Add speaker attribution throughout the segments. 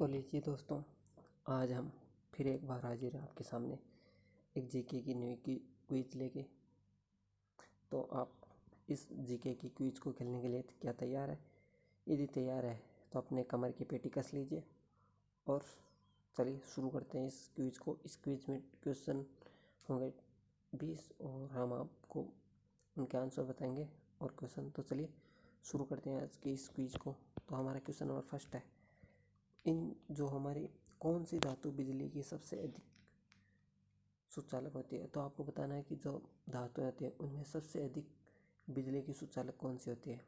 Speaker 1: तो लीजिए दोस्तों, आज हम फिर एक बार हाजिर हैं आपके सामने एक जीके की न्यू की क्विज लेके। तो आप इस जीके की क्विज को खेलने के लिए क्या तैयार है? यदि तैयार है तो अपने कमर की पेटी कस लीजिए और चलिए शुरू करते हैं इस क्विज को। इस क्विज में क्वेश्चन होंगे 20 और हम आपको उनके आंसर बताएंगे और क्वेश्चन। तो चलिए शुरू करते हैं आज की इस क्विज को। तो हमारा क्वेश्चन नंबर फर्स्ट है, इन जो हमारी कौन सी धातु बिजली की सबसे अधिक सुचालक होती है? तो आपको बताना है कि जो धातुएं होती हैं उनमें सबसे अधिक बिजली की सुचालक कौन सी होती है।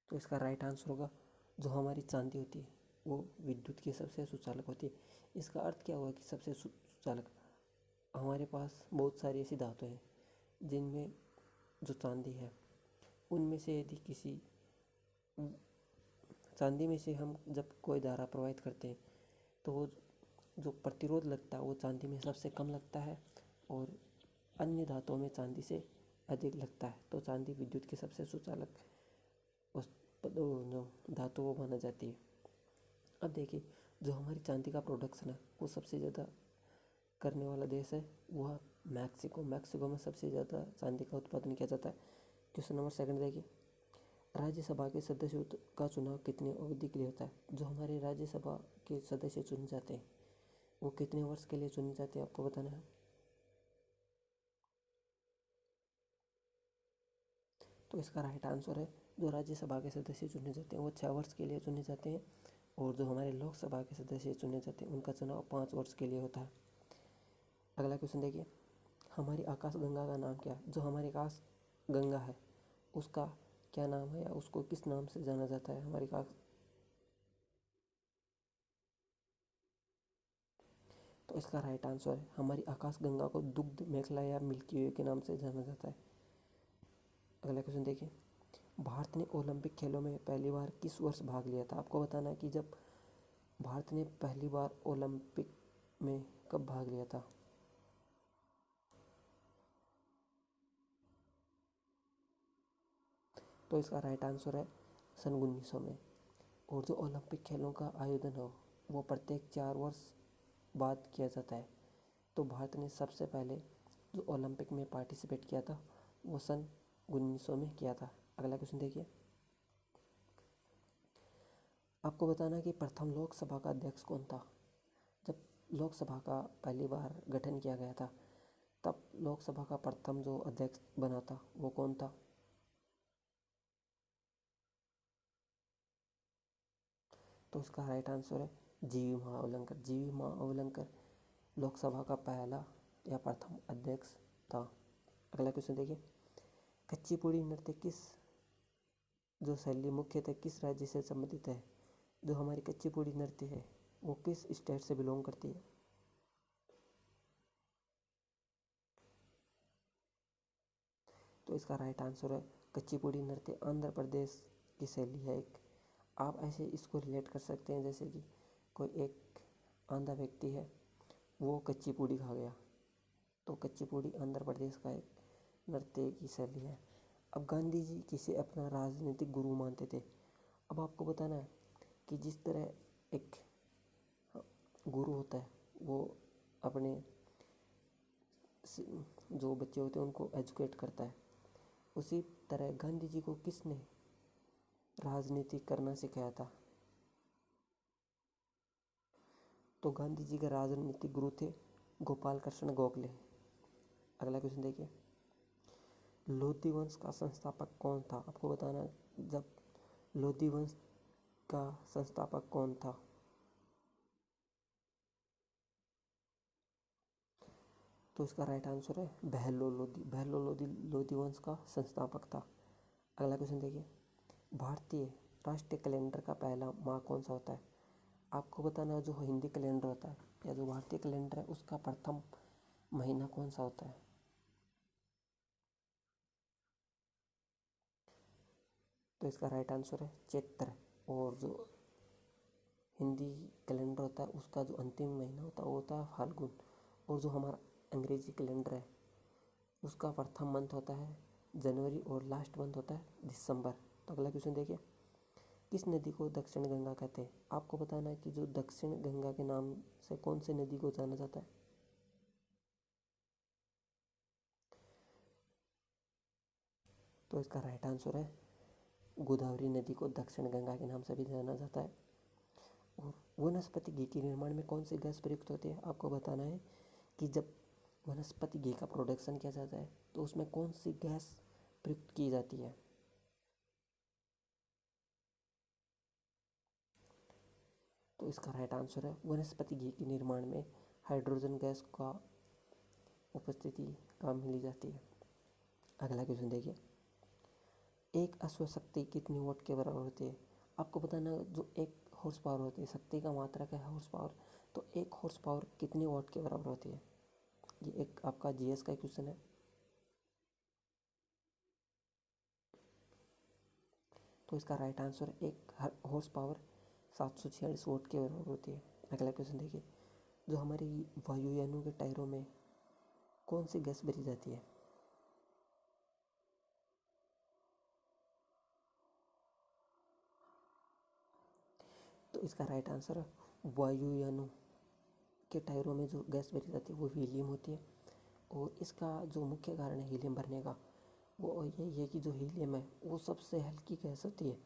Speaker 1: तो इसका राइट आंसर होगा जो हमारी चांदी होती है वो विद्युत की सबसे सुचालक होती है। इसका अर्थ क्या हुआ कि सबसे सुचालक? हमारे पास बहुत सारी ऐसी धातुएं हैं जिनमें जो चांदी है उनमें से यदि किसी चांदी में से हम जब कोई धारा प्रवाहित करते हैं तो वो जो प्रतिरोध लगता है वो चांदी में सबसे कम लगता है और अन्य धातुओं में चांदी से अधिक लगता है। तो चांदी विद्युत की सबसे सुचालक उस जो धातु वो माना जाती है। अब देखिए, जो हमारी चांदी का प्रोडक्शन है वो सबसे ज़्यादा करने वाला देश है वह मैक्सिको। मैक्सिको में सबसे ज़्यादा चांदी का उत्पादन किया जाता है। क्वेश्चन नंबर सेकंड देखिए, राज्यसभा के सदस्यों का चुनाव कितनी अवधि के लिए होता है? जो हमारे राज्यसभा के सदस्य चुने जाते हैं वो कितने वर्ष के लिए चुने जाते हैं आपको बताना है। तो इसका राइट आंसर है जो राज्यसभा के सदस्य चुने जाते हैं वो 6 वर्ष के लिए चुने जाते हैं और जो हमारे लोकसभा के सदस्य चुने जाते हैं उनका चुनाव 5 वर्ष के लिए होता है। अगला क्वेश्चन देखिए, हमारी आकाशगंगा का नाम क्या है? जो हमारी आकाश गंगा है उसका क्या नाम है या उसको किस नाम से जाना जाता है? हमारी आकाश, तो इसका राइट आंसर है हमारी आकाशगंगा को दुग्ध मेखला या मिल्की वे के नाम से जाना जाता है। अगला क्वेश्चन देखिए, भारत ने ओलंपिक खेलों में पहली बार किस वर्ष भाग लिया था? आपको बताना है कि जब भारत ने पहली बार ओलंपिक में कब भाग लिया था। तो इसका राइट आंसर है सन 1900 में। और जो ओलंपिक खेलों का आयोजन हो वो प्रत्येक 4 वर्ष बाद किया जाता है। तो भारत ने सबसे पहले जो ओलंपिक में पार्टिसिपेट किया था वो सन 1900 में किया था। अगला क्वेश्चन देखिए, आपको बताना है कि प्रथम लोकसभा का अध्यक्ष कौन था? जब लोकसभा का पहली बार गठन किया गया था तब लोकसभा का प्रथम जो अध्यक्ष बना था वो कौन था? तो इसका राइट आंसर है जीवी महाअवलंकर। जीवी महाअवलंकर लोकसभा का पहला या प्रथम अध्यक्ष था। अगला क्वेश्चन देखिए, कुचिपुड़ी नृत्य किस जो शैली मुख्यतः किस राज्य से संबंधित है? जो हमारी कुचिपुड़ी नृत्य है वो किस स्टेट से बिलोंग करती है? तो इसका राइट आंसर है कुचिपुड़ी नृत्य आंध्र प्रदेश की शैली है एक। आप ऐसे इसको रिलेट कर सकते हैं जैसे कि कोई एक आंधा व्यक्ति है वो कुचिपुड़ी खा गया, तो कुचिपुड़ी आंध्र प्रदेश का एक नृत्य की शैली है। अब गांधी जी किसे अपना राजनीतिक गुरु मानते थे? अब आपको बताना है कि जिस तरह एक गुरु होता है वो अपने जो बच्चे होते हैं उनको एजुकेट करता है, उसी तरह गांधी जी को किसने राजनीति करना सिखाया था? तो गांधी जी के राजनीतिक गुरु थे गोपाल कृष्ण गोखले। अगला क्वेश्चन देखिए, लोधी वंश का संस्थापक कौन था? आपको बताना जब लोधी वंश का संस्थापक कौन था? तो इसका राइट आंसर है बहलो लोधी। बहलो लोधी लोधी वंश का संस्थापक था। अगला क्वेश्चन देखिए, भारतीय राष्ट्रीय कैलेंडर का पहला माह कौन सा होता है? आपको बताना है जो हिंदी कैलेंडर होता है या जो भारतीय कैलेंडर है उसका प्रथम महीना कौन सा होता है? तो इसका राइट आंसर है चैत्र। और जो हिंदी कैलेंडर होता है उसका जो अंतिम महीना होता है वो होता है फाल्गुन। और जो हमारा अंग्रेजी कैलेंडर है उसका प्रथम मंथ होता है जनवरी और लास्ट मंथ होता है दिसंबर। तो अगला क्वेश्चन देखिए, किस नदी को दक्षिण गंगा कहते हैं? आपको बताना है कि जो दक्षिण गंगा के नाम से कौन सी नदी को जाना जाता है। तो इसका राइट आंसर है गोदावरी नदी को दक्षिण गंगा के नाम से भी जाना जाता है। और वनस्पति घी के निर्माण में कौन सी गैस प्रयुक्त होती है? आपको बताना है कि जब वनस्पति घी का प्रोडक्शन किया जाता है तो उसमें कौन सी गैस प्रयुक्त की जाती है। तो इसका राइट आंसर है वनस्पति घी के निर्माण में हाइड्रोजन गैस का उपस्थिति का मिली जाती है। अगला क्वेश्चन देखिए, एक अश्व शक्ति कितनी वॉट के बराबर होती है? आपको बताना जो एक हॉर्स पावर होती है, शक्ति का मात्रक है हॉर्स पावर, तो एक हॉर्स पावर कितनी वॉट के बराबर होती है? ये एक आपका जीएस का क्वेश्चन है। तो इसका राइट आंसर एक हॉर्स पावर 746 वोट के बराबर होती है। अगला क्वेश्चन देखिए, जो हमारी वायुयानों के टायरों में कौन सी गैस भरी जाती है? तो इसका राइट आंसर है वायुयानों के टायरों में जो गैस भरी जाती है वो हीलियम होती है। और इसका जो मुख्य कारण है हीलियम भरने का वो यही है कि जो हीलियम है वो सबसे हल्की गैस होती है।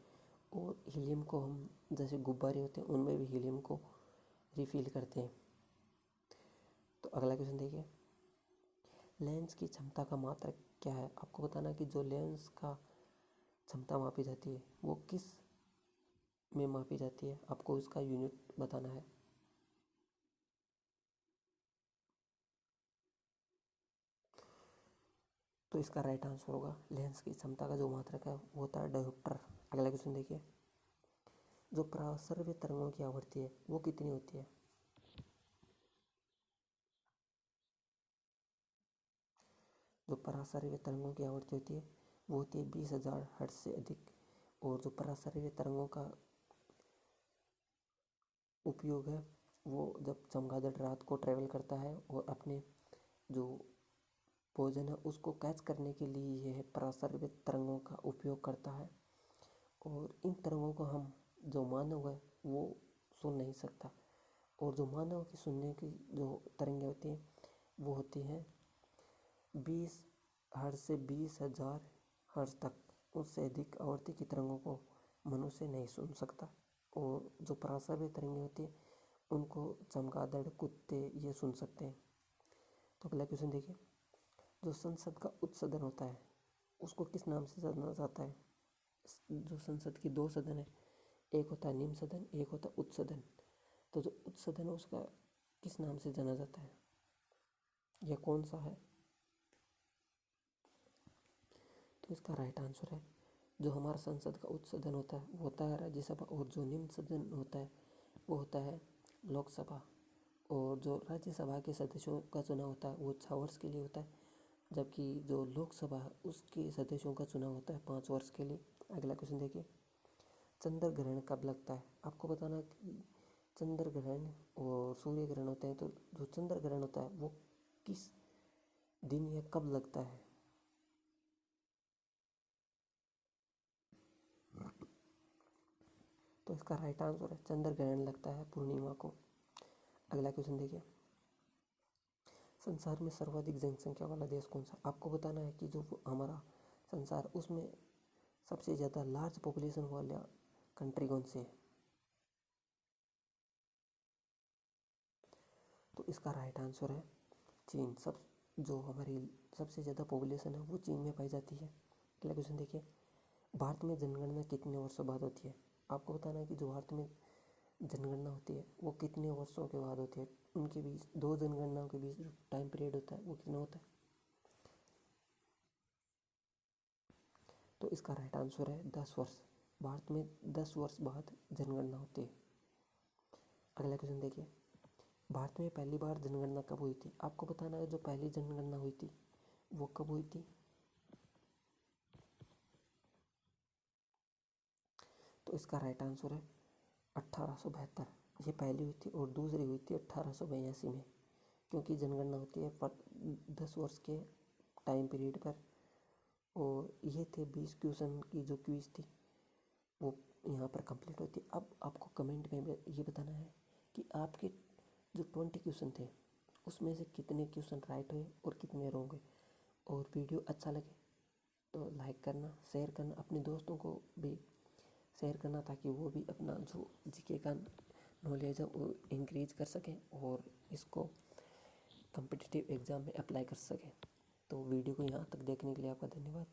Speaker 1: और हीलियम को हम जैसे गुब्बारे होते हैं उनमें भी हीलियम को रिफिल करते हैं। तो अगला क्वेश्चन देखिए, लेंस की क्षमता का मात्रक क्या है? आपको बताना कि जो लेंस का क्षमता मापी जाती है वो किस में मापी जाती है? आपको इसका यूनिट बताना है। तो इसका राइट आंसर होगा लेंस की क्षमता का जो मात्रक है वो होता है डायोप्टर। अगला क्वेश्चन देखिए, जो परावर्तन तरंगों की आवृत्ति है वो कितनी होती है? जो परावर्तन तरंगों की आवृत्ति होती है वो होती है 20,000 हर्ट्ज से अधिक। और जो परावर्तन तरंगों का उपयोग है वो जब चमगादड़ रात को ट्रेवल करता है और अपने जो भोजन है उसको कैच करने के लिए यह परावर्तन तरंगों का उपयोग करता है। और इन तरंगों को हम जो मानव है वो सुन नहीं सकता। और जो मानव की सुनने की जो तरंगें होती हैं वो होती हैं 20 हर्ट्ज से 20,000 हर्ट्ज तक। उससे अधिक आवृत्ति की तरंगों को मनुष्य नहीं सुन सकता। और जो पराश्रव्य तरंगें होती हैं उनको चमगादड़ कुत्ते ये सुन सकते हैं। तो अगला क्वेश्चन देखिए, जो संसद का उच्च सदन होता है उसको किस नाम से जाना जाता है? जो संसद की दो सदन है, एक होता है निम्न सदन, एक होता है उच्च सदन। तो जो उच्च सदन है उसका किस नाम से जाना जाता है? यह कौन सा है? तो इसका राइट आंसर है जो हमारा संसद का उच्च सदन होता है वो होता है राज्यसभा। और जो निम्न सदन होता है वो होता है लोकसभा। और जो राज्यसभा के सदस्यों का चुनाव होता है वो 6 वर्ष के लिए होता है, जबकि जो लोकसभा है उसके सदस्यों का चुनाव होता है 5 वर्ष के लिए। अगला क्वेश्चन देखिए, चंद्र ग्रहण कब लगता है? आपको बताना है कि चंद्र ग्रहण और सूर्य ग्रहण होते हैं, तो जो चंद्र ग्रहण होता है वो किस दिन या कब लगता है? तो इसका राइट आंसर है चंद्र ग्रहण लगता है पूर्णिमा को। अगला क्वेश्चन देखिए, संसार में सर्वाधिक जनसंख्या वाला देश कौन सा? आपको बताना है कि जो हमारा संसार उसमें सबसे ज़्यादा लार्ज पॉपुलेशन वाला कंट्री कौन सी है? तो इसका राइट आंसर है चीन। सब जो हमारी सबसे ज़्यादा पॉपुलेशन है वो चीन में पाई जाती है। अगला क्वेश्चन देखिए, भारत में जनगणना कितने वर्षों बाद होती है? आपको बताना है कि जो भारत में जनगणना होती है वो कितने वर्षों के बाद होती है। उनके बीच दो जनगणनाओं के बीच जो टाइम पीरियड होता है वो कितना होता है? तो इसका राइट आंसर है 10 वर्ष। भारत में 10 वर्ष बाद जनगणना होती है। अगला क्वेश्चन देखिए, भारत में पहली बार जनगणना कब हुई थी? आपको बताना है जो पहली जनगणना हुई थी वो कब हुई थी? तो इसका राइट आंसर है 1872। ये पहली हुई थी और दूसरी हुई थी 1882 में। क्योंकि जनगणना होती है 10 वर्ष के टाइम पीरियड पर और ये थे 20 क्वेश्चन की जो क्विज़ थी वो यहाँ पर कंप्लीट होती। अब आपको कमेंट में ये बताना है कि आपके जो 20 क्वेश्चन थे उसमें से कितने क्वेश्चन राइट हुए और कितने रॉन्ग हुए। और वीडियो अच्छा लगे तो लाइक करना, शेयर करना, अपने दोस्तों को भी शेयर करना ताकि वो भी अपना जो जीके का नॉलेज है वो इंक्रीज कर सकें और इसको कॉम्पिटिटिव एग्ज़ाम में अप्लाई कर सकें। तो वीडियो को यहाँ तक देखने के लिए आपका धन्यवाद।